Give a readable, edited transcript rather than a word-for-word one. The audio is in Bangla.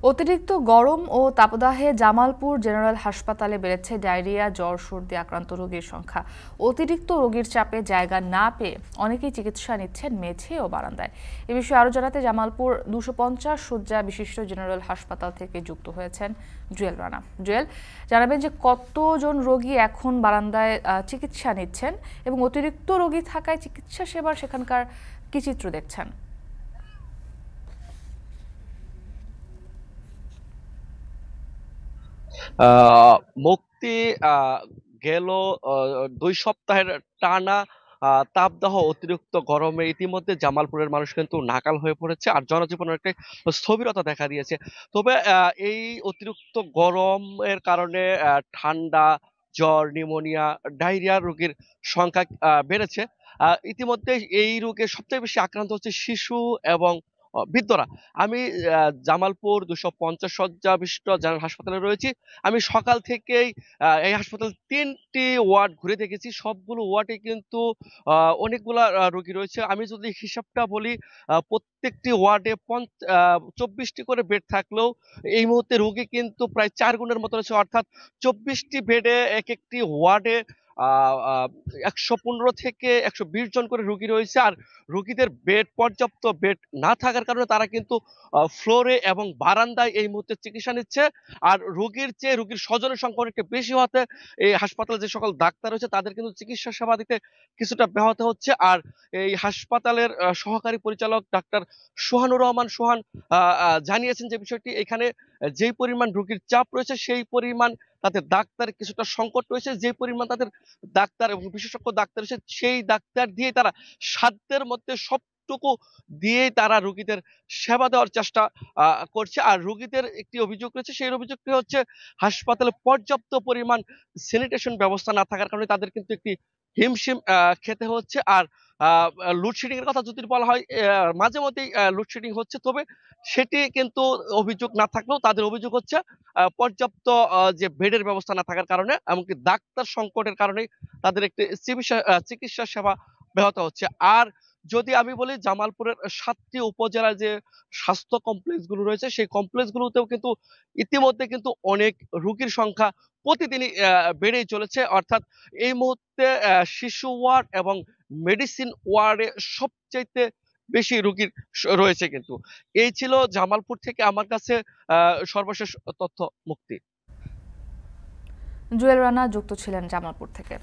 অতিরিক্ত গরম ও তাপদাহে জামালপুর জেনারেল হাসপাতালে বেড়েছে ডায়রিয়া, জ্বর, সর্দি আক্রান্ত রোগীর সংখ্যা। অতিরিক্ত রোগীর চাপে জায়গা না পেয়ে অনেকেই চিকিৎসা নিচ্ছেন মেঝে ও বারান্দায়। এ বিষয়ে আরো জানাতে জামালপুর 250 শয্যা বিশিষ্ট জেনারেল হাসপাতাল থেকে যুক্ত হয়েছেন জুয়েল রানা। জুয়েল, জানাবেন যে কতজন রোগী এখন বারান্দায় চিকিৎসা নিচ্ছেন এবং অতিরিক্ত রোগী থাকায় চিকিৎসা সেবার সেখানকার কি চিত্র দেখছেন? আহ মুক্তি গেল 2 সপ্তাহের টানা তাপদাহ অতিরিক্ত গরমে ইতিমধ্যে জামালপুরের মানুষ কিন্তু নাকাল হয়ে পড়েছে আর জনজীবনের একটা স্থবিরতা দেখা দিয়েছে। তবে এই অতিরিক্ত গরমের কারণে ঠান্ডা, জ্বর, নিউমোনিয়া, ডায়রিয়া রোগীর সংখ্যা বেড়েছে। ইতিমধ্যে এই রোগে সবচেয়ে বেশি আক্রান্ত হচ্ছে শিশু এবং বৃদ্ধরা। আমি জামালপুর 250 শয্যা বিশিষ্ট জেনারেল হাসপাতালে রয়েছি। আমি সকাল থেকেই এই হাসপাতাল ৩টি ওয়ার্ড ঘুরে দেখেছি। সবগুলো ওয়ার্ডে কিন্তু অনেকগুলা রোগী রয়েছে। আমি যদি হিসাবটা বলি, প্রত্যেকটি ওয়ার্ডে ২৪টি করে বেড থাকলেও এই মুহূর্তে রোগী কিন্তু প্রায় ৪ গুণের মতো রয়েছে। অর্থাৎ ২৪টি বেডে একেকটি ওয়ার্ডে আ আ ১১৫ থেকে ১২০ জন করে রোগী রয়েছে। আর রোগীদের পর্যাপ্ত বেড না থাকার কারণে তারা কিন্তু ফ্লোরে এবং বারান্দায় এই মুহূর্তে চিকিৎসা নিচ্ছে। আর রোগীর চেয়ে রোগীর স্বজনের সংখ্যা অনেকটা বেশি হওয়াতে এই হাসপাতালে যে সকল ডাক্তার রয়েছে তাদের কিন্তু চিকিৎসা সেবা দিতে কিছুটা ব্যাহত হচ্ছে। আর এই হাসপাতালের সহকারী পরিচালক ডাক্তার সোহানুর রহমান সোহান আ আ জানিয়েছেন যে বিষয়টি এখানে যেই পরিমাণ রোগীর চাপ রয়েছে সেই পরিমাণ তাদের ডাক্তার কিছুটা সংকট রয়েছে। যে পরিমাণ তাদের ডাক্তার এবং বিশেষজ্ঞ ডাক্তার রয়েছে সেই ডাক্তার দিয়ে তারা সাধ্যের মধ্যে সবটুকু দিয়েই তারা রোগীদের সেবা দেওয়ার চেষ্টা করছে। আর রোগীদের একটি অভিযোগ রয়েছে, সেই অভিযোগটি হচ্ছে হাসপাতালে পর্যাপ্ত পরিমাণ স্যানিটেশন ব্যবস্থা না থাকার কারণে তাদের কিন্তু একটি হিমশিম খেতে হচ্ছে। আর আ আ লোডশেডিং এর কথা যদি বলা হয়, মাঝে মধ্যেই লোডশেডিং হচ্ছে। তবে সেটি কিন্তু অভিযোগ না থাকলেও তাদের অভিযোগ হচ্ছে পর্যাপ্ত যে বেডের ব্যবস্থা না থাকার কারণে, এমনকি ডাক্তার সংকটের কারণেই তাদের একটি চিকিৎসা সেবা ব্যাহত হচ্ছে। আর যদি আমি বলি জামালপুরের ৭ টি উপজেলার যে স্বাস্থ্য কমপ্লেক্স গুলো রয়েছে সেই কমপ্লেক্স গুলোতেও কিন্তু ইতিমধ্যে কিন্তু অনেক রোগীর সংখ্যা প্রতিদিনই বেড়েই চলেছে। অর্থাৎ এই মুহূর্তে শিশু ওয়ার্ড এবং মেডিসিন ওয়ার্ডে সবচাইতে বেশি রোগীর রয়েছে কিন্তু। এই ছিল জামালপুর থেকে আমার কাছে সর্বশেষ তথ্য। মুক্তি। জুয়েল রানা যুক্ত ছিলেন জামালপুর থেকে।